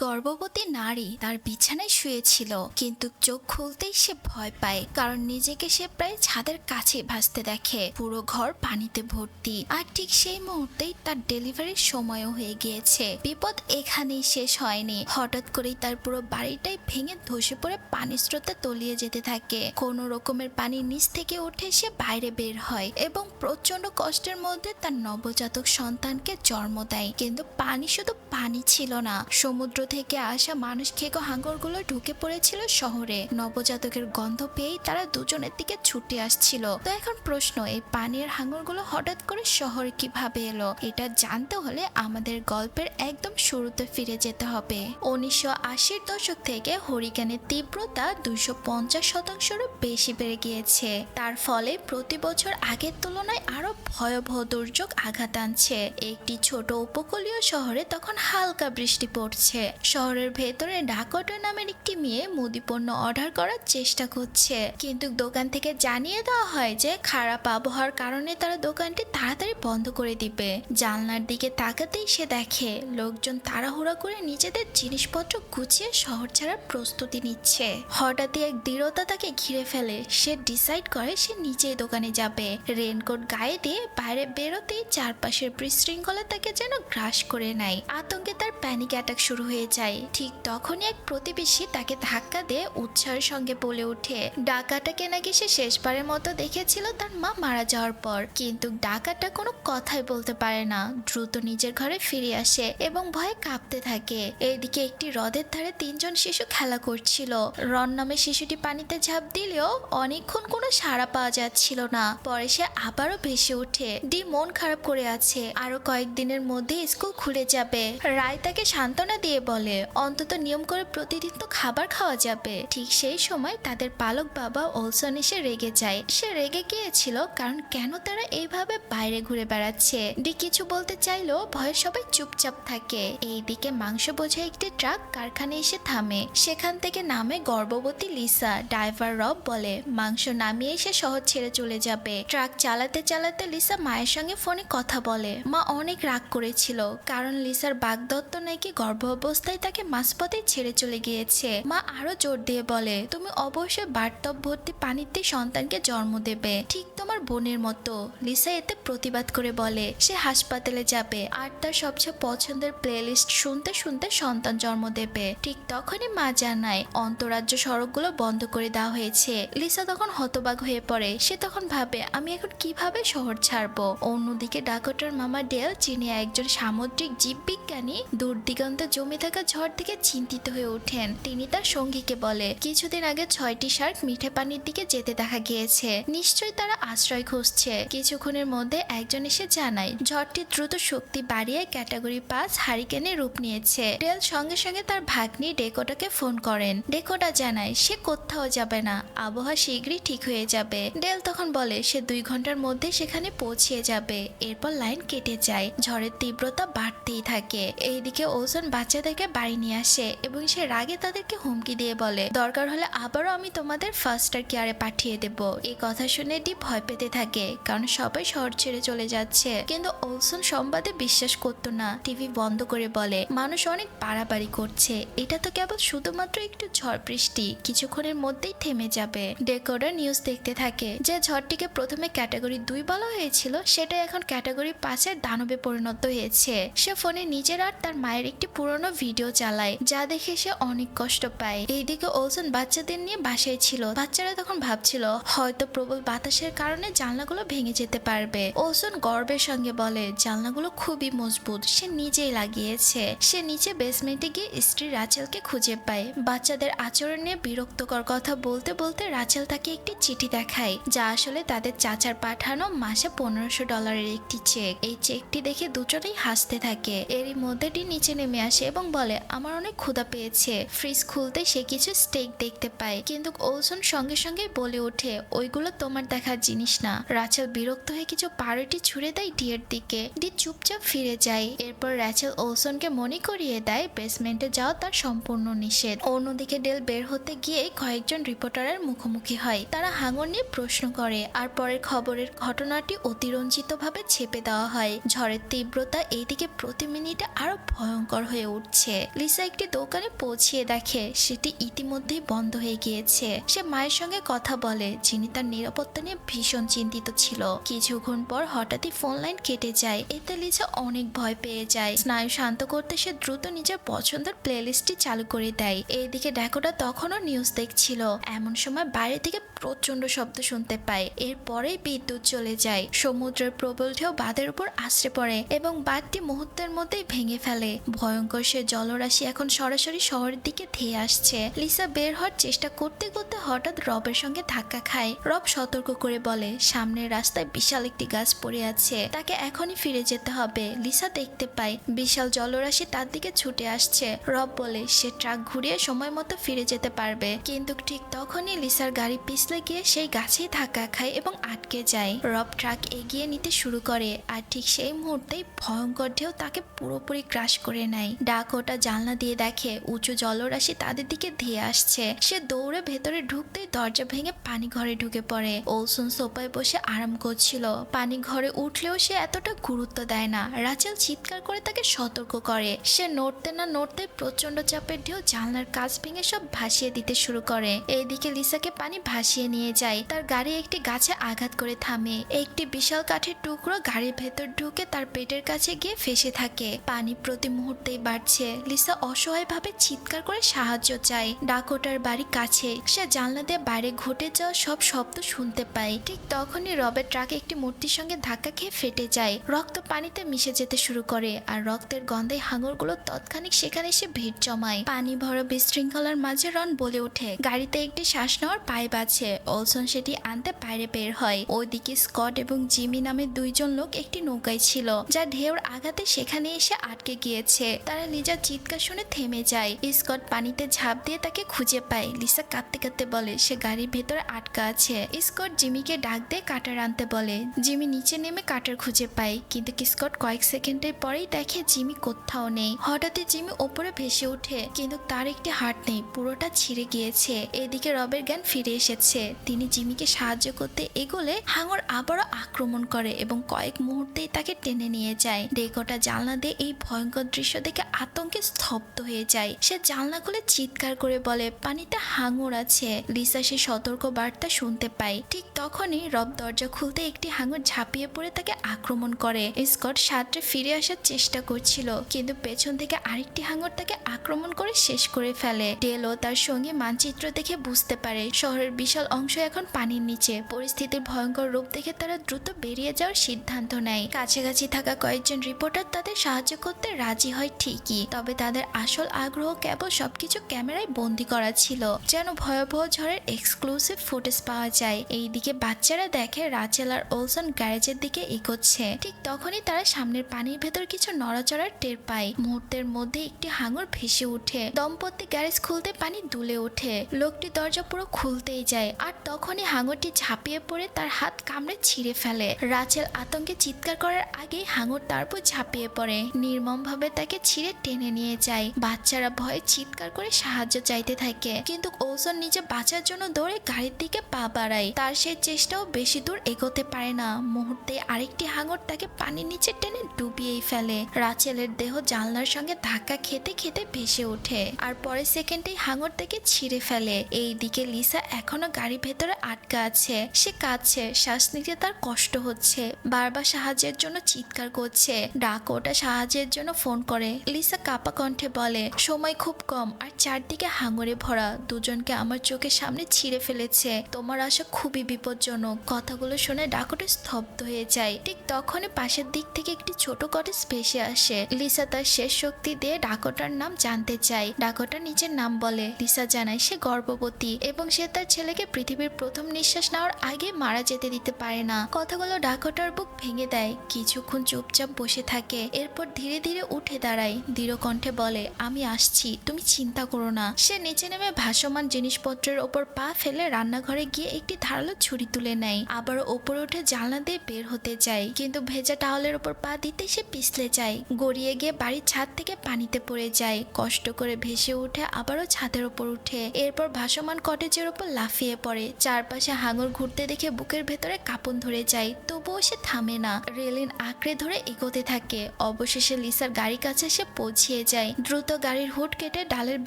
গর্ভবতী নারী তার বিছানায় শুয়েছিল, কিন্তু চোখ খুলতেই সে ভয় পায়, কারণ নিজেকে সে প্রায় ছাদের কাছে ভাসতে দেখে। পুরো ঘর পানিতে ভর্তি, আর ঠিক সেই মুহূর্তেই তার ডেলিভারির সময়ও হয়ে গিয়েছে। বিপদ এখানেই শেষ হয়নি, হঠাৎ করেই তার পুরো বাড়িটাই ভেঙে ধসে পড়ে পানির স্রোতে তলিয়ে যেতে থাকে। কোনো রকমের পানির নিচ থেকে উঠে সে বাইরে বের হয় এবং প্রচন্ড কষ্টের মধ্যে তার নবজাতক সন্তানকে জন্ম দেয়। কিন্তু পানি শুধু পানি ছিল না, সমুদ্র থেকে আসা মানুষ খেকো হাঙ্গরগুলো ঢুকে পড়েছিল শহরে। নবজাতকের গন্ধ পেয়েই তারা দুজনের দিকে ছুটে আসছিল। তো এখন প্রশ্ন, এই পানির হাঙ্গরগুলো হঠাৎ করে শহরে কিভাবে এলো? এটা জানতে হলে আমাদের গল্পের একদম শুরুতে ফিরে যেতে হবে। 1980-র দশক থেকে হরিকেনের তীব্রতা 250%-রও বেশি বেড়ে গিয়েছে। তার ফলে প্রতি বছর আগের তুলনায় আরো ভয়াবহ দুর্যোগ আঘাত আনছে। একটি ছোট উপকূলীয় শহরে তখন হালকা বৃষ্টি পড়ছে। শহরের ভেতরে ডাকোটা নামের একটি মেয়ে মুদিপণ্য অর্ডার করার চেষ্টা করছে, কিন্তু দোকান থেকে জানিয়ে দেওয়া হয় যে খারাপ আবহাওয়ার কারণে তারা দোকানটি তাড়াতাড়ি বন্ধ করে দিবে। জানলার দিকে তাকাতেই সে দেখে লোকজন তাড়াহুড়া করে নিজেদের জিনিসপত্র গুছিয়ে শহর ছাড়ার প্রস্তুতি নিচ্ছে। হঠাৎই এক দৃঢ়তা তাকে ঘিরে ফেলে। সে ডিসাইড করে সে নিজেই দোকানে যাবে। রেনকোট গায়ে দিয়ে বাইরে বেরোতেই চারপাশের বিশৃঙ্খলা তাকে যেন গ্রাস করে নেয়। আতঙ্কে তার প্যানিক অ্যাটাক শুরু হয়ে যায়। ঠিক তখনই এক প্রতিবেশী তাকে ধাক্কা দিয়ে উৎসাহের সঙ্গে বলে ওঠে ডাকাটাকে নাকি সে শেষবারের মতো দেখেছিল তার মা মারা যাওয়ার পর। কিন্তু ডাকাটা কোনো কথাই বলতে পারে না, দ্রুত নিজের ঘরে ফিরে আসে এবং ভয়ে কাঁপতে থাকে। এইদিকে একটি হ্রদের ধারে তিনজন শিশু খেলা করছিল। রন নামে শিশুটি পানিতে ঝাঁপ দিলেও অনেকক্ষণ কোনো সাড়া পাওয়া যাচ্ছিল না। পরে সে আবারও ভেসে ওঠে। ডি মন খারাপ করে আছে, আরো কয়েকদিনের মধ্যে স্কুল খুলে যাবে। রায় তাকে সান্ত্বনা দিয়ে বলে অন্তত নিয়ম করে প্রতিদিন তো খাবার খাওয়া যাবে। ঠিক সেই সময় তাদের পালক বাবা ওলসন এসে রেগে যায়। সে রেগে গিয়েছিল কারণ কেন তারা এইভাবে বাইরে ঘুরে বেড়াচ্ছে। ডি কিছু বলতে চাইলেও ভয়ে সবাই চুপচাপ থাকে। এইদিকে মাংস বোঝাই একটি ট্রাক কারখানায় এসে থামে। সেখান থেকে নামে গর্ভবতী লিসা। ড্রাইভার রব বলে মাংস নামিয়ে সে শহর ছেড়ে চলে যাবে। ট্রাক চালাতে চালাতে লিসা মায়ের সঙ্গে ফোনে কথা বলে। মা অনেক রাগ করেছিল কারণ লিসার বাগদত্ত নাকি গর্ভ অবস্থায় তাকে মাঝপথে ছেড়ে চলে গিয়েছে। মা আরো জোর দিয়ে বলে তুমি অবশ্যই বাথটব ভর্তি পানিতে সন্তানকে জন্ম দেবে, ঠিক তোমার বোনের মতো। লিসা এতে প্রতিবাদ করে বলে সে হাসপাতালে যাবে আর তার সবচেয়ে পছন্দের প্লেলিস্ট শুনতে শুনতে সন্তান জন্ম দেবে। ঠিক তখনই মা জানায় অন্তরাজ্য সড়কগুলো বন্ধ করে দেওয়া হয়েছে। লিসা তখন হতবাক হয়ে পড়ে। সে তখন ভাবে আমি এখন কিভাবে শহর ছাড়বো। অন্যদিকে ডাকোটার মামা ডেল, যিনি একজন সামুদ্রিক জীববিজ্ঞানী, দূর দিগন্তে জমে থাকা ঝড় থেকে চিন্তিত হয়ে ওঠেন। তিনি তার সঙ্গীকে বলে কিছুদিন আগে 6টি শার্ক মিঠে পানির দিকে যেতে দেখা গিয়েছে, নিশ্চয়ই তারা আশ্রয় খুঁজছে। কিছুক্ষণের মধ্যে একজন এসে জানায় ঝড়টি দ্রুত শক্তি বাড়িয়ে ক্যাটাগরি 5 হারিকেনের রূপ নিয়েছে। ডেল সঙ্গে সঙ্গে তার ভাগ্নি ডেকোটাকে ফোন করেন। ডেকোটা জানায় সে কোথাও যাবে না, আবহাওয়া শীঘ্রই ঠিক হয়ে যাবে। ডেল তখন বলে সে 2 ঘন্টার মধ্যে সেখানে পৌঁছে যাবে। এরপর লাইন কেটে যায়। ঝড়ের তীব্রতা বাড়তেই থাকে। এইদিকে ওজন বাচ্চাদেরকে বাড়ি নিয়ে আসে এবং সে রাগে তাদেরকে হুমকি দিয়ে বলে দরকার হলে আবারও আমি তোমাদের ফাস্টার কেয়ারে পাঠিয়ে দেব। এই কথা শুনে ডি ভয় পেতে থাকে কারণ সবাই শহর ছেড়ে চলে যাচ্ছে। কিন্তু ওলসন সংবাদে বিশ্বাস করতো না। টিভি বন্ধ করে বলে মানুষ অনেক বাড়াবাড়ি করছে, এটা তো কেবল শুধুমাত্র একটু ঝড় বৃষ্টি, কিছুক্ষণের মধ্যেই থেমে যাবে। ডেকোডার নিউজ দেখতে থাকে যে ঝড়টিকে প্রথমে ক্যাটাগরি 2 বলা হয়েছিল সেটা এখন ক্যাটাগরি 5-এর দানবে পরিণত হয়েছে। সে ফোনে নিজের আর তার মায়ের একটি পুরনো ভিডিও চালায়, যা দেখে সে অনেক কষ্ট পায়। এইদিকে ওলসন বাচ্চাদের নিয়ে বাসায় ছিল। বাচ্চারা তখন ভাবছিল হয়তো প্রবল বাতাসের কারণে জানলাগুলো ভেঙে যেতে পারবে। ওলসন গর্বের সঙ্গে বলে জানলাগুলো খুবই মজবুত, সে নিজেই লাগিয়েছে। সে নিচে বেসমেন্টে গিয়ে স্ত্রী রাচেলকে খুঁজে পায়। বাচ্চাদের আচরণ নিয়ে বিরক্তকর কথা বলতে বলতে রাচেল তাকে একটি চিঠি দেখায়, যা আসলে তাদের চাচার পাঠানো মাসে $1500 একটি চেক। এই চেকটি দেখে দুজনেই হাসতে থাকে। এরই মধ্যে ডি নিচে নেমে আসে এবং বলে আমার অনেক ক্ষুধা পেয়েছে। ফ্রিজ খুলতে সে কিছু স্টেক দেখতে পায়, কিন্তু ওলসন সঙ্গে সঙ্গে বলে ওঠে ওইগুলো তোমার দেখার জিনিস না। রাচেল বিরক্ত হয়ে কিছু পাউরুটি ছুঁড়ে দেয় ডিয়ের দিকে। ডি চুপচাপ ফিরে যায়। এরপর রাচেল ওলসনকে মনে করিয়ে দেয় বেসমেন্টে যাওয়া তার সম্পূর্ণ নিষেধ। অন্যদিকে ডেল বের হতে গিয়ে কয়েকজন রিপোর্টারের মুখোমুখি হয়। তারা হাঙর নিয়ে প্রশ্ন করে আর পরের খবরের ঘটনাটি অতিরঞ্জিতভাবে ছেপে দেওয়া হয়। ঝড়ের তীব্রতা এইদিকে প্রতি মিনিটে আরো ভয়ঙ্কর হয়ে উঠছে। আছে। লিসা একটি দোকানে পৌঁছিয়ে দেখে সেটি ইতিমধ্যেই বন্ধ হয়ে গিয়েছে। সে মায়ের সঙ্গে কথা বলে, যিনি তার নিরাপত্তা নিয়ে ভীষণ চিন্তিত ছিল। কিছুক্ষণ পর হঠাৎই ফোন লাইন কেটে যায়। এতে লিসা অনেক ভয় পেয়ে যায়। স্নায়ু শান্ত করতে সে দ্রুত নিজের পছন্দের প্লেলিস্টটি চালু করে দেয়। এইদিকে ডাকোটা তখনও নিউজ দেখছিল। এমন সময় বাইরে থেকে প্রচন্ড শব্দ শুনতে পায়। এরপরেই বিদ্যুৎ চলে যায়। সমুদ্রের প্রবল ঢেউ বাঁধের উপর আশ্রে পড়ে এবং বাঁধটি মুহূর্তের মধ্যেই ভেঙে ফেলে। ভয়ঙ্কর সে জলরাশি এখন সরাসরি শহরের দিকে ধেয়ে আসছে। লিসা বের হওয়ার চেষ্টা করতে করতে হঠাৎ রবের সঙ্গে ধাক্কা খায়। রব সতর্ক করে বলে, সামনের রাস্তায় বিশাল একটি গাছ পড়ে আছে, তাকে এখনই ফিরে যেতে হবে। লিসা দেখতে পায় বিশাল জলরাশি তার দিকে ছুটে আসছে। রব বলে সে ট্রাক ঘুরিয়ে সময় মতো ফিরে যেতে পারবে, কিন্তু ঠিক তখনই লিসার গাড়ি পিছলে গিয়ে সেই গাছেই ধাক্কা খায় এবং আটকে যায়। রব ট্রাক এগিয়ে নিতে শুরু করে, আর ঠিক সেই মুহূর্তেই ভয়ঙ্কর ঢেউ তাকে পুরোপুরি ক্রাশ করে নেয়। ডাকোটা জানলা দিয়ে দেখে উঁচু জলরাশি তাদের দিকে ধেয়ে আসছে। সে দৌড়ে ভেতরে ঢুকতেই দরজা ভেঙে পানি ঘরে ঢুকে পড়ে। ওলসন সোফায় বসে আরাম করছিল। পানি ঘরে উঠলেও সে এতটা গুরুত্ব দেয় না। রাচেল চিৎকার করে তাকে সতর্ক করে। সে নড়তে না নড়তে প্রচন্ড চাপের ঢেউ জানলার কাঁচ ভেঙে সব ভাসিয়ে দিতে শুরু করে। এইদিকে লিসাকে পানি ভাসিয়ে নিয়ে যায়। তার গাড়ি একটি গাছে আঘাত করে থামে। একটি বিশাল কাঠের টুকরো গাড়ির ভেতর ঢুকে তার পেটের কাছে গিয়ে ফেসে থাকে। পানি প্রতি মুহূর্তেই বাড়ছে। লিসা অসহায়ভাবে চিৎকার করে সাহায্য চায়। ডাকোটার বাড়ি কাছে। সে জানলা দিয়ে বাইরে ঘটে যাওয়া সব শব্দ শুনতে পায়। ঠিক তখনই রবের ট্রাক একটি মূর্তির সঙ্গে ধাক্কা খেয়ে ফেটে যায়। রক্ত পানিতে মিশে যেতে শুরু করে, আর রক্তের গন্ধে হাঙরগুলো তৎক্ষণিক সেখানে এসে ভিড় জমায়। পানি ভরা বিশৃঙ্খলার মাঝে রন বলে ওঠে, গাড়িতে একটি শ্বাস নেওয়ার পাইপ আছে। অলসন সেটি আনতে বাইরে বের হয়। ওইদিকে স্কট এবং জিমি নামে দুইজন লোক একটি নৌকায় ছিল, যা ঢেউর আঘাতে সেখানে এসে আটকে গিয়েছে। তারা লিজার চিৎকার শুনে থেমে যায়। স্কট পানিতে ঝাঁপ দিয়ে তাকে খুঁজে পায়। লিসা কাঁদতে কাঁদতে বলে সে গাড়ির ভেতরে আটকা আছে। স্কট জিমিকে ডাক দিয়ে কাটার আনতে বলে। জিমি নিচে নেমে কাটার খুঁজে পায়, কিন্তু স্কট কয়েক সেকেন্ডের পরেই দেখে জিমি কোথাও নেই। হঠাৎই জিমি ওপরে ভেসে ওঠে, কিন্তু তার একটি হাত নেই, পুরোটা ছিঁড়ে গিয়েছে। এদিকে রবের জ্ঞান ফিরে এসেছে। তিনি জিমিকে সাহায্য করতে এগোলে হাঙর আবারও আক্রমণ করে এবং কয়েক মুহূর্তেই তাকে টেনে নিয়ে যায়। ডেকোটা জানলা দিয়ে এই ভয়ঙ্কর দৃশ্য দেখে আতঙ্কে স্তব্ধ হয়ে যায়। সে জানলা খুলে চিৎকার করে বলে পানিতে হাঙর আছে। লিসা সে সতর্ক বার্তা শুনতে পায়। ঠিক তখনই রব দরজা খুলতে একটি হাঙর ঝাঁপিয়ে পড়ে তাকে আক্রমণ করে। স্কট সাঁতরে ফিরে আসার চেষ্টা করছিল, কিন্তু পেছন থেকে আরেকটি হাঙর তাকে আক্রমণ করে শেষ করে ফেলে। ডেলো তার সঙ্গে মানচিত্র দেখে বুঝতে পারে শহরের বিশাল অংশ এখন পানির নিচে। পরিস্থিতির ভয়ঙ্কর রূপ দেখে তারা দ্রুত বেরিয়ে যাওয়ার সিদ্ধান্ত নেয়। কাছাকাছি থাকা কয়েকজন রিপোর্টার তাদের সাহায্য করতে রাজি হয় ঠিকই, তবে তাদের আসল আগ্রহ কেবল সবকিছু ক্যামেরায় বন্দি করা ছিল, যেন ভয়াবহ ঝড়ের এক্সক্লুসিভ ফুটেজ পাওয়া যায়। এইদিকে বাচ্চারা দেখে রাচেল আর ওলসন গ্যারেজের দিকে এগোচ্ছে। ঠিক তখনই তারা সামনের পানির ভেতর কিছু নড়াচড়ার টের পায়। মুহূর্তের মধ্যে একটি হাঙর ভেসে ওঠে। দম্পতি গ্যারেজ খুলতে পানি দুলে ওঠে। লোকটি দরজা পুরো খুলতেই যায়, আর তখনই হাঙরটি ঝাঁপিয়ে পড়ে তার হাত কামড়ে ছিঁড়ে ফেলে। রাচেল আতঙ্কে চিৎকার করার আগেই হাঙর তার উপর ঝাঁপিয়ে পড়ে, নির্মমভাবে তাকে ছিঁড়ে টেনে নিয়ে যায়। বাচ্চারা ভয়ে চিৎকার করে সাহায্য চাইতে থাকে, কিন্তু ওলসন নিজে বাঁচার জন্য দৌড়ে গাড়ির দিকে পা বাড়ায়। তার সেই চেষ্টাও বেশি দূর এগোতে পারে না। মুহূর্তে আরেকটি হাঙর তাকে পানির নিচে টেনে ডুবিয়েই ফেলে। রাচেলের দেহ জানলার সঙ্গে ধাক্কা খেতে খেতে ভেসে ওঠে, আর পরের সেকেন্ডেই হাঙর তাকে ছিঁড়ে ফেলে। এইদিকে লিসা এখনো গাড়ির ভেতরে আটকা আছে। সে কাঁদছে, শ্বাস নিতে তার কষ্ট হচ্ছে, বারবার সাহায্যের জন্য চিৎকার করছে। ডাকোটা সাহায্যের জন্য ফোন করে। লিসা কাঁপা কণ্ঠে বলে সময় খুব কম, আর চারদিকে হাঙরে ভরা। দুজনকে আমার চোখের সামনে ছিঁড়ে ফেলেছে। তোমার আশা খুবই বিপজ্জনক। কথাগুলো শুনে ডাকোটা স্তব্ধ হয়ে যায়। ঠিক তখনই পাশের দিক থেকে একটি ছোট কটেজ ভেসে আসে। লিসা তার শেষ শক্তি দিয়ে ডাকোটার নাম জানতে চায়। ডাকোটা নিজের নাম বলে। লিসা জানায় সে গর্ভবতী এবং সে তার ছেলেকে পৃথিবীর প্রথম নিঃশ্বাস নেওয়ার আগে মারা যেতে দিতে পারে না। কথাগুলো ডাকোটার বুক ভেঙে দেয়। কিছুক্ষণ চুপচাপ বসে থাকে, এরপর ধীরে ধীরে উঠে দাঁড়ায়। দৃঢ় কণ্ঠে বলে আমি আসছি, তুমি চিন্তা করো না। সে নিচে নেমে ভাসমান জিনিসপত্রের ওপর পা ফেলে রান্নাঘরে গিয়ে একটি ধারালো ছুরি তুলে নেয়। আবার ওপরে উঠে জানলা দিয়ে বের হতে যায়, কিন্তু ভেজা টাওয়ালের ওপর পা দিতে সে পিছলে যায়। গড়িয়ে গিয়ে বাড়ির ছাদ থেকে পানিতে পড়ে যায়। কষ্ট করে ভেসে উঠে আবারও ছাদের ওপর উঠে, এরপর ভাসমান কটেজের ওপর লাফিয়ে পড়ে। চারপাশে হাঙর ঘুরতে দেখে বুকের ভেতরে কাঁপন ধরে যায়, তবুও সে থামে না। রেলিন আঁকড়ে ধরে এগোতে থাকে। অবশেষে লিসার গাড়ির কাছে সে পৌঁছে পিছিয়ে যায়। দ্রুত গাড়ির হুড কেটে ডালের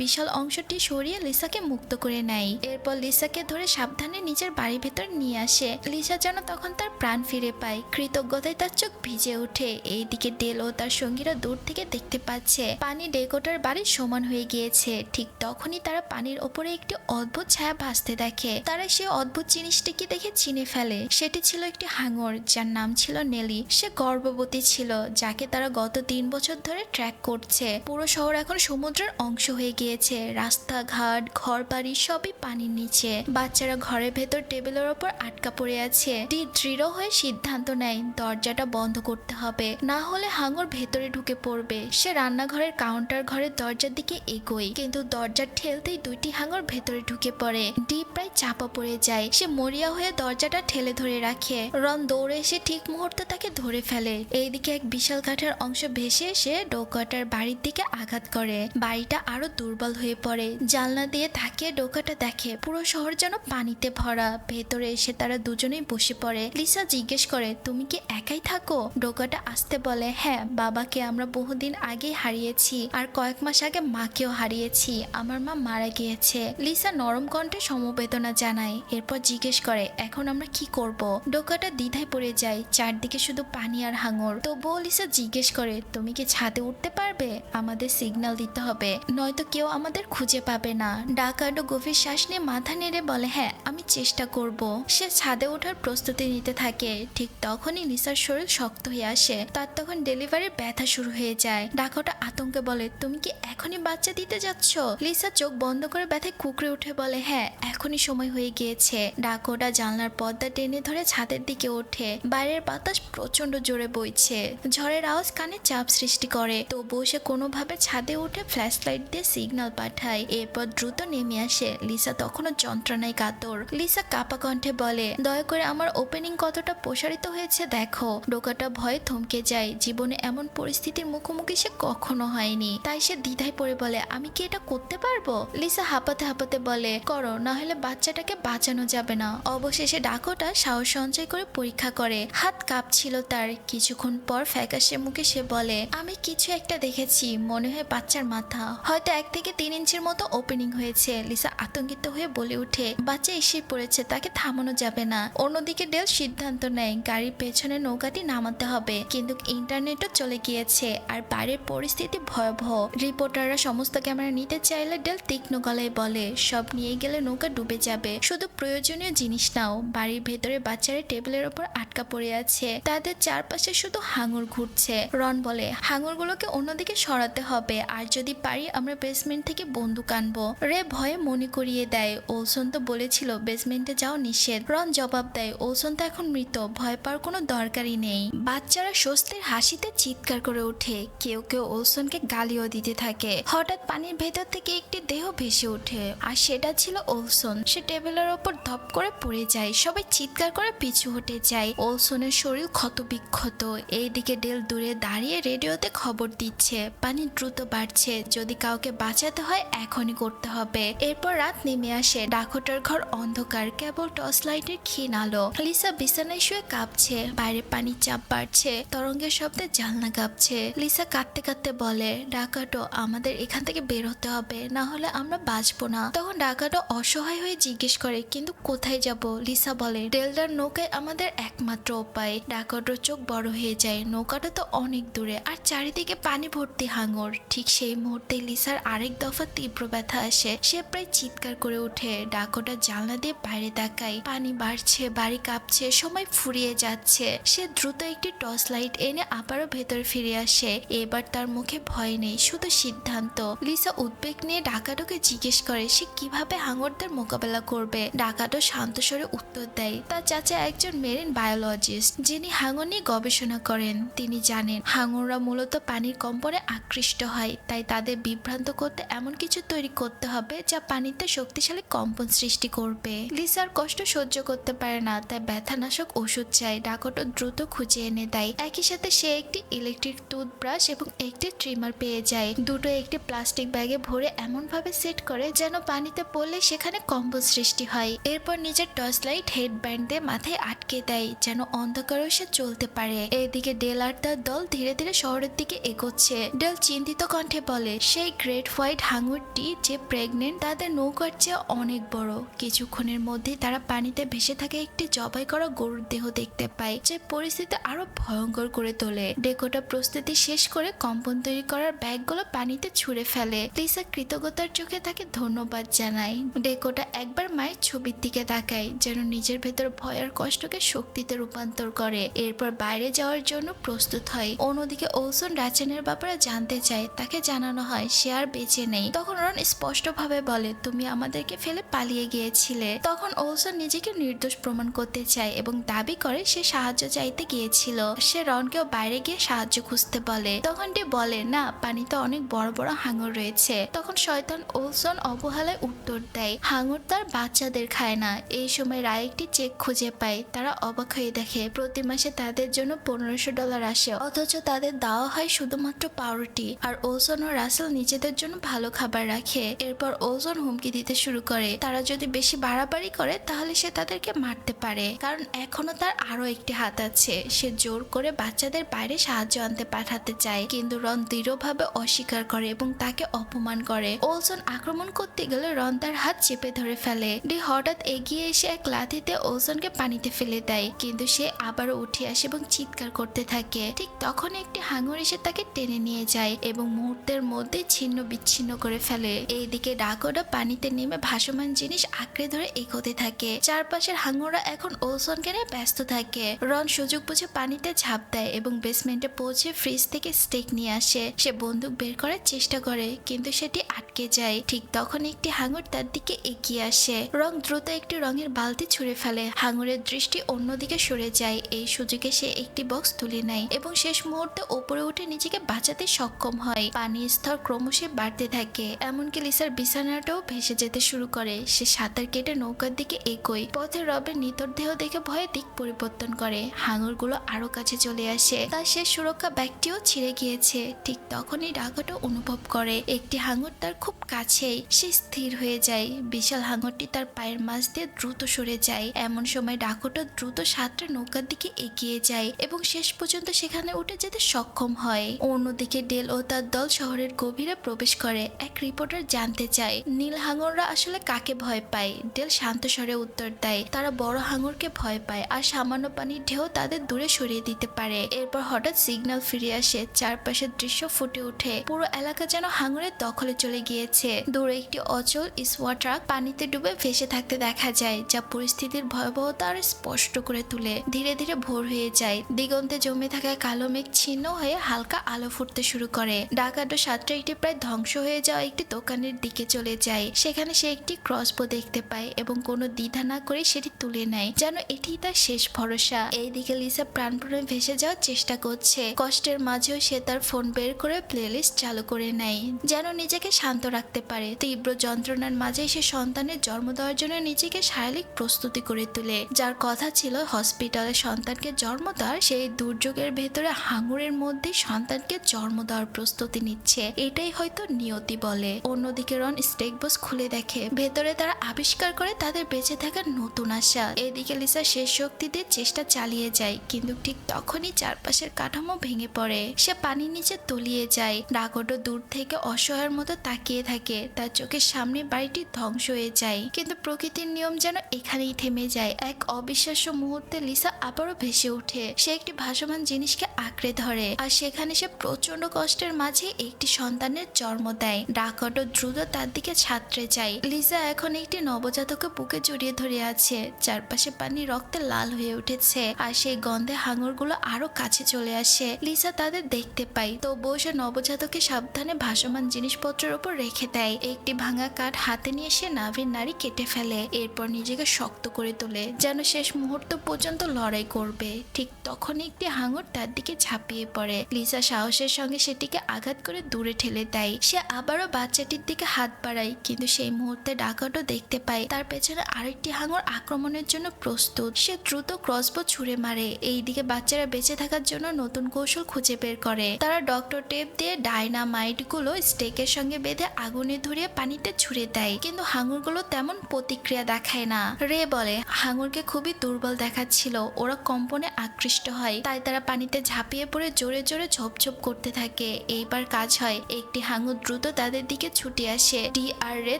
বিশাল অংশটি সরিয়ে লিসাকে মুক্ত করে নেয়। এরপর লিসাকে ধরে সাবধানে নিজের বাড়ির ভেতর নিয়ে আসে। লিসা যেন তখন তার প্রাণ ফিরে পায়। কৃতজ্ঞতায় তার চোখ ভিজে ওঠে। এইদিকে ডেল ও তার সঙ্গীরা দূর থেকে দেখতে পাচ্ছে পানি ডেকোটার বাড়ির সমান হয়ে গিয়েছে। ঠিক তখনই তারা পানির ওপরে একটি অদ্ভুত ছায়া ভাসতে দেখে। তারা সেই অদ্ভুত জিনিসটিকে দেখে চিনে ফেলে। সেটি ছিল একটি হাঙর, যার নাম ছিল নেলি। সে গর্ভবতী ছিল, যাকে তারা গত 3 বছর ধরে ট্র্যাক করছে। পুরো শহর এখন সমুদ্রের অংশ হয়ে গিয়েছে। রাস্তাঘাট, ঘর বাড়ি সবই পানির নিচে। বাচ্চারা ঘরের ভেতর টেবিলের ওপর আটকা পড়ে আছে। দৃঢ় হয়ে সিদ্ধান্ত নেয় দরজাটা বন্ধ করতে হবে, না হলে হাঙর ভেতরে ঢুকে পড়বে। সে রান্নাঘরের কাউন্টার ঘরের দরজার দিকে এগোয়, কিন্তু দরজা ঠেলতেই 2টি হাঙর ভেতরে ঢুকে পড়ে। ডি প্রায় চাপা পড়ে যায়। সে মরিয়া হয়ে দরজাটা ঠেলে ধরে রাখে। রন দৌড়ে এসে ঠিক মুহূর্তে তাকে ধরে ফেলে। এইদিকে এক বিশাল কাঠের অংশ ভেসে এসে ডোকাটার বাড়ির দিকে আঘাত করে। বাড়িটা আরো দুর্বল হয়ে পড়ে। জানলা দিয়ে তাকিয়ে ডোকাটা দেখে পুরো শহর যেন পানিতে ভরা। ভেতরে এসে তারা দুজনেই বসে পড়ে। লিসা জিজ্ঞেস করে, তুমি কি একাই থাকো? ডোকাটা আসতে বলে, হ্যাঁ, বাবাকে আমরা বহুদিন আগে হারিয়েছি, আর কয়েক মাস আগে মাকেও হারিয়েছি। আমার মা মারা গিয়েছে। লিসা নরম কণ্ঠে সমবেদনা জানায়। এরপর জিজ্ঞেস করে, এখন আমরা কি করব? ডোকাটা দ্বিধায় পড়ে যায়। চারদিকে শুধু পানি আর হাঙর। তবুও লিসা জিজ্ঞেস করে, তুমি কি ছাদে উঠতে পারবে? আমাদের সিগন্যাল দিতে হবে, নয়তো কেউ আমাদের খুঁজে পাবে না। ডাকাডো গভীর শ্বাস নিয়ে মাথা নেড়ে বলে, হ্যাঁ, আমি চেষ্টা করব। সে ছাদে ওঠার প্রস্তুতি নিতে থাকে। ঠিক তখনই লিসার শরীর শক্ত হয়ে আসে। তার তখন ডেলিভারির ব্যথা শুরু হয়ে যায়। ডাকাটা আতঙ্কে বলে, তুমি কি এখনই বাচ্চা দিতে যাচ্ছ? লিসা চোখ বন্ধ করে ব্যথায় কুকড়ে উঠে বলে, হ্যাঁ, এখনই সময় হয়ে গিয়েছে। ডাকোটা জানলার পর্দা টেনে ধরে ছাদের দিকে ওঠে। বাইরের বাতাস প্রচন্ড জোরে বইছে। ঝড়ের আওয়াজ কানে চাপ সৃষ্টি করে। তবুও সে কোনোভাবে ছাদে উঠে ফ্ল্যাশ লাইট দিয়ে সিগন্যাল পাঠায়। এরপর দ্রুত নেমে আসে। লিসা তখনও যন্ত্রণায় কাতর। লিসা কাপা কণ্ঠে বলে, দয়া করে আমার ওপেনিং কতটা প্রসারিত হয়েছে দেখো। ডোকাটা ভয়ে থমকে যায়। জীবনে এমন পরিস্থিতির মুখোমুখি সে কখনো হয়নি। তাই সে দ্বিধায় পড়ে বলে, আমি কি এটা করতে পারবো? লিসা হাঁপাতে হাঁপাতে বলে, করো, না হলে বাচ্চাটাকে বাঁচানো যাবে না। অবশেষে ডাকোটা সাহস সঞ্চয় করে পরীক্ষা করে। হাত কাঁপছিল তার। কিছুক্ষণ পর ফ্যাকাশে মুখে সে বলে, আমি কিছু একটা দেখেছি, মনে হয় বাচ্চার মাথা। হয়তো 1 থেকে 3 ইঞ্চির মতো ওপেনিং হয়েছে। লিসা আতঙ্কিত হয়ে বলে উঠে, বাচ্চা এসে পড়েছে, তাকে থামানো যাবে না। অন্যদিকে ডেল সিদ্ধান্ত নেয় গাড়ির পেছনে নৌকাটি নামাতে হবে, কিন্তু ইন্টারনেটও চলে গিয়েছে আর বাইরের পরিস্থিতি ভয়াবহ। রিপোর্টাররা সমস্ত ক্যামেরা নিতে চাইলে ডেল তীক্ষ্ণ গলায় বলে, সব নিয়ে গেলে নৌকা ডুবে যাবে, শুধু প্রয়োজনীয় জিনিস নাও। বাড়ির ভেতরে বাচ্চারা টেবিলের ওপর আটকা পড়ে আছে। তাদের চারপাশে শুধু হাঙর ঘুরছে। রন বলে, হাঙরগুলোকে অন্যদিকে সরাতে হবে, আর যদি পারি আমরা বেসমেন্ট থেকে বন্দুক আনবো। রে ভয়ে মনে করিয়ে দেয়, ওলসন তো বলেছিল বেসমেন্টে যাও নিষেধ। রন জবাব দেয়, ওলসন তো এখন মৃত, ভয় পাওয়ার কোনো দরকারই নেই। বাচ্চারা স্বস্তির হাসিতে চিৎকার করে ওঠে। কেউ কেউ ওলসনকে গালিও দিতে থাকে। হঠাৎ পানির ভেতর থেকে একটি দেহ ভেসে ওঠে, আর সেটা ছিল ওলসন। সে টেবিলের ওপর ধপ করে পড়ে যায়। সবাই চিৎকার করে পিছু হটে যায়। ওলসনের শরীর ক্ষত বিক্ষত। এইদিকে ডেল দূরে দাঁড়িয়ে রেডিওতে খবর দিচ্ছে, পানি দ্রুত বাড়ছে, যদি কাউকে বাঁচাতে হয় এখনই করতে হবে। এরপর রাত নেমে আসে। ডাকোটার ঘর অন্ধকার, কেবল টর্চ লাইটের ক্ষীণ আলো। লিসা বিছানায় শুয়ে কাঁপছে। বাইরে পানির চাপ বাড়ছে, তরঙ্গের শব্দে জানলা কাঁপছে। লিসা কাঁদতে কাঁদতে বলে, ডাকাটো, আমাদের এখান থেকে বের হতে হবে, না হলে আমরা বাঁচবো না। তখন ডাকাটো অসহায় হয়ে জিজ্ঞেস করে, কিন্তু কোথায় যাব? লিসা বলে, ডেলডার নৌকায় আমাদের একমাত্র উপায়। ডাকাটোর চোখ বড় হয়ে যায়। নৌকাটা তো অনেক দূরে, আর চারিদিকে পানি ভর্তি হাঙর। ঠিক সেই মুহূর্তে লিসার আরেক দফা তীব্র ব্যথা আসে। সে প্রায় চিৎকার করে ওঠে। ডাকোটা জানলা দিয়ে বাইরে তাকায়। পানি বাড়ছে, বাড়ি কাঁপছে, সময় ফুরিয়ে যাচ্ছে। সে দ্রুত একটি টর্চ লাইট এনে আবারও ভেতরে ফিরে আসে। এবার তার মুখে ভয় নেই, শুধু সিদ্ধান্ত। লিসা উদ্বেগ নিয়ে ডাকাটোকে জিজ্ঞেস করে সে কিভাবে হাঙরদের মোকাবেলা করবে। ডাকাটো শান্ত স্বরে উত্তর দেয়, তার চাচা একজন মেরিন বায়োলজিস্ট, যিনি হাঙর নিয়ে গবেষণা করেন। তিনি জানেন হাঙররা মূলত পানির কম্পনে আকৃষ্ট হয়, তাই তাদের বিভ্রান্ত করতে এমন কিছু তৈরি করতে হবে যা পানিতে শক্তিশালী কম্পন সৃষ্টি করবে। লিসার কষ্ট সহ্য করতে পারে না, তাই ব্যথানাশক ওষুধ চাই। ডাকোটো দ্রুত খুঁজে এনে দেয়। একই সাথে সে একটি ইলেকট্রিক টুথব্রাশ এবং একটি ট্রিমার পেয়ে যায়। দুটো একটি প্লাস্টিক ব্যাগে ভরে এমন ভাবে সেট করে যেন পানিতে পড়লে সেখানে কম্পন সৃষ্টি হয়। এরপর নিজের টর্চ লাইট হেডব্যান্ড দিয়ে মাথায় আটকে দেয়, যেন অন্ধকারেও সে চলতে পারে। এদিকে ডেল আর তার দল ধীরে ধীরে শহরের দিকে এগোচ্ছে। ডেল চিন্তিত কণ্ঠে বলে, সেই গ্রেট হোয়াইট হাঙরটি যে প্রেগনেন্ট তাদের নৌকার চেয়ে অনেক বড়। কিছুক্ষণের মধ্যে তারা পানিতে ভেসে থাকে একটি জবাই করা গরুর দেহ দেখতে পায়, যে পরিস্থিতি আরো ভয়ঙ্কর করে তোলে। ডেকোটা প্রস্তুতি শেষ করে কম্পন তৈরি করার ব্যাগগুলো পানিতে ছুঁড়ে ফেলে। লিসা কৃতজ্ঞতার চোখে তাকে ধন্যবাদ জানায়। ডেকোটা একবার মায়ের ছবির দিকে তাকায়, যেন নিজের ভেতর ভয় আর কষ্টকে শক্তিতে রূপান্তর করে। এরপর বাইরে যাওয়ার জন্য প্রস্তুত হয়। অন্যদিকে ওলসন রাচেনের ব্যাপারে জানতে চায়, তাকে জানানো হয় সে আর বেঁচে নেই। তখন রন স্পষ্টভাবে বলে, তুমি আমাদেরকে ফেলে পালিয়ে গিয়েছিলে। তখন ওলসন নিজেকে নির্দোষ প্রমাণ করতে চায় এবং দাবি করে সে সাহায্য চাইতে গিয়েছিল। সে রনকেও বাইরে গিয়ে সাহায্য খুঁজতে বলে। তখন ডে বলে, না, পানিতে অনেক বড় বড় হাঙর রয়েছে। তখন শয়তান ওলসন অবহেলায় উত্তর দেয়, হাঙর তার বাচ্চাদের খায় না। এই সময় রায় একটি চেক খুঁজে পায়। তারা অবাক হয়ে দেখে প্রতি মাসে তাদের জন্য $1500 আসে, অথচ তাদের দেওয়া হয় শুধুমাত্র পাউরুটি। আর ওলসন ও রাসেল নিজেদের জন্য ভালো খাবার রাখে। এরপর ওলসন হুমকি দিতে শুরু করে, তারা যদি বেশি বাড়াবাড়ি করে তাহলে সে তাদেরকে মারতে পারে, কারণ এখনো তার আরো একটি হাত আছে। সে জোর করে বাচ্চাদের বাইরে সাহায্য আনতে পাঠাতে চায়, কিন্তু রন দৃঢ়ভাবে অস্বীকার করে এবং তাকে অপমান করে। ওলসন আক্রমণ করতে গেলে রন তার হাত চেপে ধরে ফেলে। ডি হঠাৎ এগিয়ে এসে এক লাথিতে ওলসনকে পানিতে ফেলে দেয়, কিন্তু সে আবারও উঠে আসে এবং চিৎকার করতে থাকে। ঠিক তখন একটি হাঙর এসে তাকে টেনে নিয়ে যায় এবং মুহূর্তের মধ্যে ছিন্ন বিচ্ছিন্ন করে ফেলে। এইদিকে ডাকোডা পানিতে নেমে ভাসমান জিনিস আঁকড়ে ধরে এগোতে থাকে। চারপাশের হাঙররা এখন ওলসনকে নিয়ে ব্যস্ত থাকে। রন সুযোগ বুঝে পানিতে ঝাঁপ দেয় এবং বেসমেন্টে পৌঁছে ফ্রিজ থেকে স্টেক নিয়ে আসে। সে বন্দুক বের করার চেষ্টা করে, কিন্তু সেটি আটকে যায়। ঠিক তখন একটি হাঙর তার দিকে এগিয়ে আসে। রং দ্রুত একটি রঙের বালতি ছুঁড়ে ফেলে। হাঙরের দৃষ্টি অন্যদিকে সরে যায়। এই সুযোগে সে একটি বক্স তুলে নেয় এবং শেষ মুহূর্তে উপরে উঠে নিজেকে বাঁচাতে সক্ষম হয়। পানির স্তর ক্রমশ বাড়তে থাকে, এমনকি লিসার বিছানাটাও ভেসে যেতে শুরু করে। সে সাঁতার কেটে নৌকার দিকে এগোয়। পথে রবের নিতর দেহ দেখে ভয়ে দিক পরিবর্তন করে। হাঙরগুলো আরো কাছে চলে আসে। তার শেষ সুরক্ষা ব্যাগটিও ছিঁড়ে গিয়েছে। ঠিক তখনই ডাকোটা অনুভব করে একটি হাঙর তার খুব কাছেই। সে স্থির হয়ে যায়। বিশাল হাঙরটি তার পায়ের মাঝ দিয়ে দ্রুত সরে যায়। এমন সময় ডাকোটা দ্রুত সাঁতরে নৌকার দিকে এগিয়ে যায় এবং শেষ পর্যন্ত সেখানে উঠে যেতে সক্ষম হয়। অন্যদিকে ডেল ও তার দল শহরের গভীরে প্রবেশ করে। এক রিপোর্টার জানতে চায়, নীল হাঙররা আসলে কাকে ভয় পায়? ডেল শান্ত স্বরে উত্তর দেয়, তারা বড় হাঙরকে ভয় পায় আর সামান্য পানির ঢেউ তাদের দূরে সরিয়ে দিতে পারে। এরপর হঠাৎ সিগন্যাল ফিরে আসে। চারপাশের দৃশ্য ফুটে ওঠে। পুরো এলাকা যেন হাঙরের দখলে চলে গিয়েছে। দূরে একটি অচল স্কোয়াড ট্রাক পানিতে ডুবে ভেসে থাকতে দেখা যায়, যা পরিস্থিতির ভয়াবহতা আরো স্পষ্ট করে তুলে। ধীরে ধীরে ভোর হয়ে যায়। দিগন্তে জমে থাকা কালো মেঘ ছিন্ন হয়ে হালকা আলো ফুটতে শুরু করে। ডাকাডো সাতটা একটি প্রায় ধ্বংস হয়ে যাওয়া একটি দোকানের দিকে চলে যায়। সেখানে সে একটি ক্রসবো দেখতে পায় এবং কোনো দ্বিধা না করে সেটি তুলে নেয়, যেন এটি তার শেষ ভরসা। এইদিকে লিসা প্রাণপণে ভেসে যাওয়ার চেষ্টা করছে। কষ্টের মাঝেও সে তার ফোন বের করে প্লেলিস্ট চালু করে নেয়, যেন নিজেকে শান্ত রাখতে পারে। তীব্র যন্ত্রণার মাঝে সে সন্তানের জন্ম দেওয়ার জন্য নিজেকে শারীরিক প্রস্তুতি করে তোলে। যার কথা ছিল হসপিটালে সন্তানকে জন্ম দেওয়ার, সেই দুর্যোগের ভেতরে হাঙরের মধ্যে সন্তানকে জন্ম দেওয়ার প্রস্তুতি নিচ্ছে। এটাই হয়তো নিয়তি বলে। অন্যদিকে রন স্টেক বক্স খুলে দেখে ভেতরে তারা আবিষ্কার করে তাদের বেঁচে থাকার নতুন আশা। এদিকে লিসা শেষ শক্তি দিয়ে চেষ্টা চালিয়ে যায়, কিন্তু ঠিক তখনই চারপাশের কাঠামো ভেঙে পড়ে। সে পানির নিচে তলিয়ে যায়। ডাকোটো দূর থেকে অসহায়ের মতো তাকিয়ে থাকে। তার চোখের সামনে বাড়িটি ধ্বংস হয়ে যায়, কিন্তু প্রকৃতির নিয়ম যেন এখানেই থেমে যায়। এক অবিশ্বাস্য মুহূর্তে লিসা আবারও ভেসে ওঠে। সে একটি ভাসমান জিনিসকে আঁকড়ে ধরে আর সেখানে সে প্রচন্ড কষ্টের মাঝে একটি সন্তানের জন্ম দেয়। ডাকোটো দ্রুত তার দিকে ছাত্রে যায়। লিসা এখন একটি নবজাতকে বুকে জড়িয়ে ধরে আছে। চারপাশে পানি রক্তে লাল হয়ে উঠেছে আর সেই গন্ধে হাঙরগুলো আরো কাছে চলে আসে। লিসা তাদের দেখতে পায়, তবুও সে নবজাতকে সাবধানে ভাসমান জিনিসপত্রের উপর রেখে দেয়। একটি ভাঙা কাঠ হাতে নিয়ে সে নাভির নাড়ি কেটে ফেলে। এরপর নিজেকে শক্ত করে তোলে, যেন শেষ মুহূর্ত পর্যন্ত লড়াই করবে। ঠিক তখন একটি হাঙর তার দিকে ঝাঁপিয়ে পড়ে। লিসা সাহসের সঙ্গে সেটিকে আঘাত করে দূরে ঠেলে দেয়। সে আবারও বাচ্চাটির দিকে হাত বাড়ায়, কিন্তু সেই মুহূর্তে ডাকাটো দেখতে পায় তার পেছনে আরেকটি হাঙর আক্রমণের জন্য প্রস্তুত। সে দ্রুত ক্রসবো ছুঁড়ে মারে। এইদিকে বাচ্চারা বেঁচে থাকার জন্য নতুন কৌশল খুঁজে বের করে। তারা ডক্টর টেপ দিয়ে ডায়নামাইট গুলো স্টেকের সঙ্গে বেঁধে আগুনে ধরিয়ে পানিতে ছুঁড়ে দেয়, কিন্তু হাঙরগুলো তেমন প্রতিক্রিয়া দেখায় না। রে বলে, হাঙরকে খুবই দুর্বল দেখাচ্ছিল, ওরা কম্পনে আকৃষ্ট হয়, তাই তারা পানিতে ঝাঁপিয়ে পড়ে জোরে জোরে ঝোপঝোপ করতে থাকে। থাকে। এইবার কাজ হয়, একটি হাঙর দ্রুত তাদের দিকে ছুটে আসে। ডি আর রে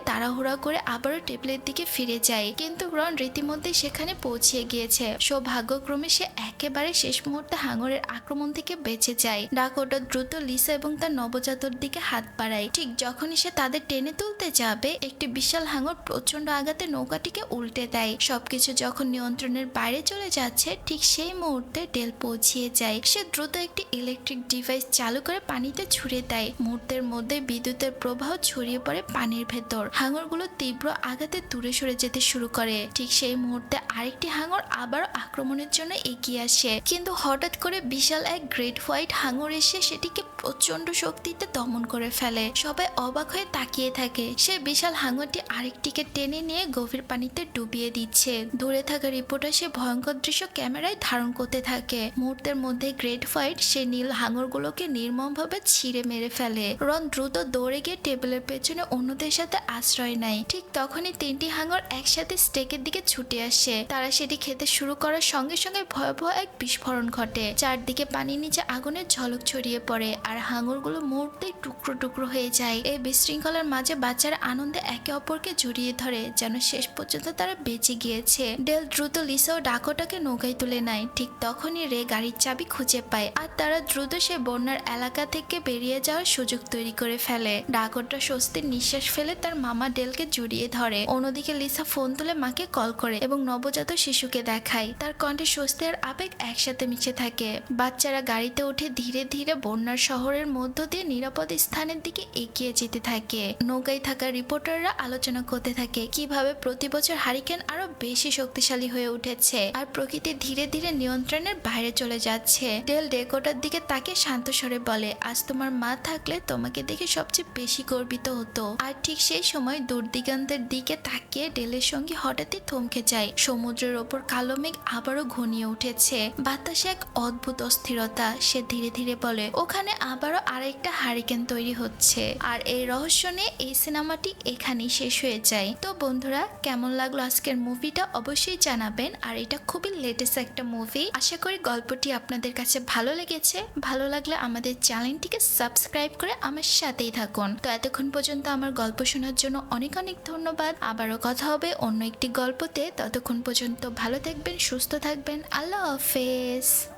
তাড়াহুড়া করে আবারও টেবিলের দিকে ফিরে যায়, কিন্তু রন রীতিমধ্যে সেখানে পৌঁছে গিয়েছে। সৌভাগ্যক্রমে সে একেবারে শেষ মুহূর্তে হাঙরের আক্রমণ থেকে বেঁচে যায়। ডাকোটা দ্রুত লিসা এবং তার নবজাতক দিকে হাত বাড়ায়। ঠিক যখনই সে তাদের টেনে তুলতে যাবে, একটি বিশাল হাঙর প্রচন্ড আঘাতে নৌকাটিকে উল্টে দেয়। সবকিছু যখন নিয়ন্ত্রণের বাইরে চলে যাচ্ছে, ঠিক সেই মুহূর্তে ডেল পৌঁছিয়ে যায়। সে দ্রুত একটি ইলেকট্রিক ডিভাইস চালু করে পানিতে ছুড়ে দেয়। মুহূর্তের মধ্যে বিদ্যুতের প্রবাহ ছড়িয়ে পড়ে পানির ভেতর। হাঙরগুলো তীব্র আঘাতে দূরে সরে যেতে শুরু করে। ঠিক সেই মুহূর্তে আরেকটি হাঙর আবারও আক্রমণের জন্য এগিয়ে আসে, কিন্তু হঠাৎ করে বিশাল এক গ্রেট হোয়াইট হাঙর এসে সেটিকে প্রচন্ড শক্তিতে দমন করে ফেলে। সবাই অবাক হয়ে তাকিয়ে থাকে। সে বিশাল হাঙরটি আরেকটিকে টেনে নিয়ে গভীর পানিতে ডুবিয়ে দিচ্ছে। দূরে থাকা রিপোর্টার সে ভয়ঙ্কর দৃশ্য ক্যামেরায় ধারণ করতে থাকে। মুহূর্তের মধ্যে গ্রেট হোয়াইট সে নীল হাঙরগুলোকে নির্মমভাবে ছিঁড়ে মেরে ফেলে। রন দ্রুত দৌড়ে গিয়ে টেবিলের পেছনে অন্যদের সাথে আশ্রয় নেয়। ঠিক তখনই তিনটি হাঙর একসাথে স্টেকের দিকে ছুটে আসে। তারা সেটি খেতে শুরু করার সঙ্গে সঙ্গে ভয়াবহ এক বিস্ফোরণ ঘটে। চারদিকে পানির নিচে আগুনের ঝলক ছড়িয়ে পড়ে, আর হাঙরগুলো মুহূর্তেই টুকরো টুকরো হয়ে যায়। এই বিশৃঙ্খলার মাঝে বাচ্চারা আনন্দে একে অপরকে জড়িয়ে ধরে, যেন শেষ পর্যন্ত তারা বেঁচে গিয়েছে। ডেল দ্রুত লিসা ও ডাকোটাকে নৌকায় তুলে নেয়। ঠিক তখনই রে গাড়ির চাবি খুঁজে পায়, আর তারা দ্রুত সে বন্যার এলাকা থেকে বেরিয়ে যাওয়ার সুযোগ তৈরি করে ফেলে। ডাকোটা স্বস্তির নিঃশ্বাস ফেলে তার মামা ডেলকে জড়িয়ে ধরে। অন্যদিকে লিসা ফোন তুলে মাকে কল করে এবং নবজাত শিশুকে দেখায়। তার কণ্ঠে স্বস্তি আর আবেগ একসাথে মিশে থাকে। বাচ্চারা গাড়িতে উঠে ধীরে ধীরে বন্যার শহরের মধ্য দিয়ে নিরাপদ স্থানের দিকে এগিয়ে যেতে থাকে। নৌকায় থাকা রিপোর্টাররা আলোচনা করতে থাকে কিভাবে প্রতি বছর হারিকেন আরো বেশি শক্তিশালী হয়ে উঠেছে আর প্রকৃতি ধীরে ধীরে নিয়ন্ত্রণের বাইরে চলে যাচ্ছে। ডেল ডেকোটার দিকে তাকে শান্ত স্বরে বলে, আজ তোমার মা থাকলে তোমাকে দেখে সবচেয়ে বেশি গর্বিত হতো। আর ঠিক সেই সময় দূর দিগন্তের দিকে তাকিয়ে ডেলের সঙ্গে হঠাৎই থমকে যায়। সমুদ্রের ওপর কালো মেঘ আবারও ঘনিয়ে উঠেছে। বাতাসে এক অদ্ভুত অস্থিরতা। সে ধীরে ধীরে বলে, ওখানে আবারও আরেকটা হারিকেন তৈরি হচ্ছে। আর এই রহস্য নিয়ে এই সিনেমাটি এখানেই শেষ হয়ে যায়। তো বন্ধুরা, কেমন লাগলো আজকের মুভিটা অবশ্যই জানাবেন। আর এটা খুবই লেটেস্ট একটা মুভি। আশা করি গল্পটি আপনাদের কাছে ভালো লেগেছে। ভালো লাগলে আমাদের চ্যানেলটিকে সাবস্ক্রাইব করে আমার সাথেই থাকুন। তো এতক্ষণ পর্যন্ত আমার গল্প শোনার জন্য অনেক অনেক ধন্যবাদ। আবারও কথা হবে অন্য একটি গল্পতে। ততক্ষণ পর্যন্ত ভালো থাকবেন, সুস্থ থাকবেন। আল্লাহ হাফেজ।